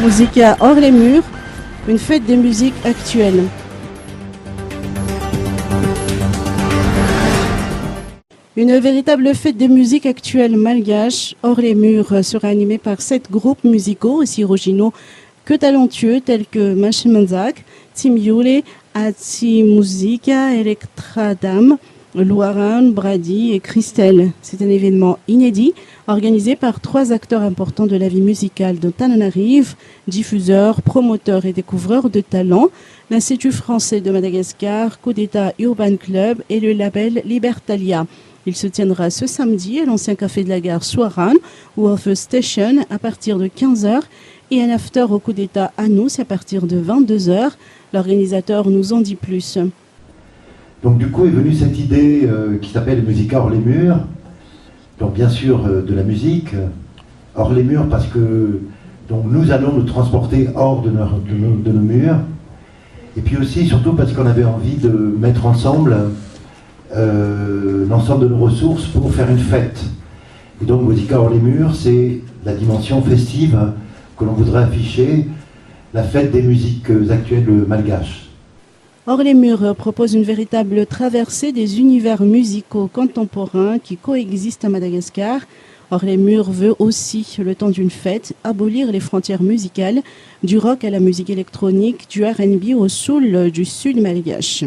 Musica hors les murs, une fête des musiques actuelles. Une véritable fête des musiques actuelles malgaches hors les murs sera animée par 7 groupes musicaux aussi originaux que talentueux tels que Machimanzak, Tim Yule, Atsi Musica, Electradam, Loiran, Brady et Christelle. C'est un événement inédit organisé par 3 acteurs importants de la vie musicale de Tananarive, diffuseurs, promoteurs et découvreurs de talents, l'Institut français de Madagascar, Coup d'État Urban Club et le label Libertalia. Il se tiendra ce samedi à l'ancien café de la gare Soiran ou Off Station à partir de 15h et un after au Coup d'État à nous à partir de 22h. L'organisateur nous en dit plus. Donc du coup est venue cette idée qui s'appelle Musica hors les murs. Donc bien sûr de la musique hors les murs parce que donc, nous allons nous transporter hors de nos murs. Et puis aussi surtout parce qu'on avait envie de mettre ensemble l'ensemble de nos ressources pour faire une fête. Et donc Musica hors les murs, c'est la dimension festive que l'on voudrait afficher, la fête des musiques actuelles malgaches. Hors les murs propose une véritable traversée des univers musicaux contemporains qui coexistent à Madagascar. Hors les murs veut aussi, le temps d'une fête, abolir les frontières musicales, du rock à la musique électronique, du R&B au soul du sud malgache.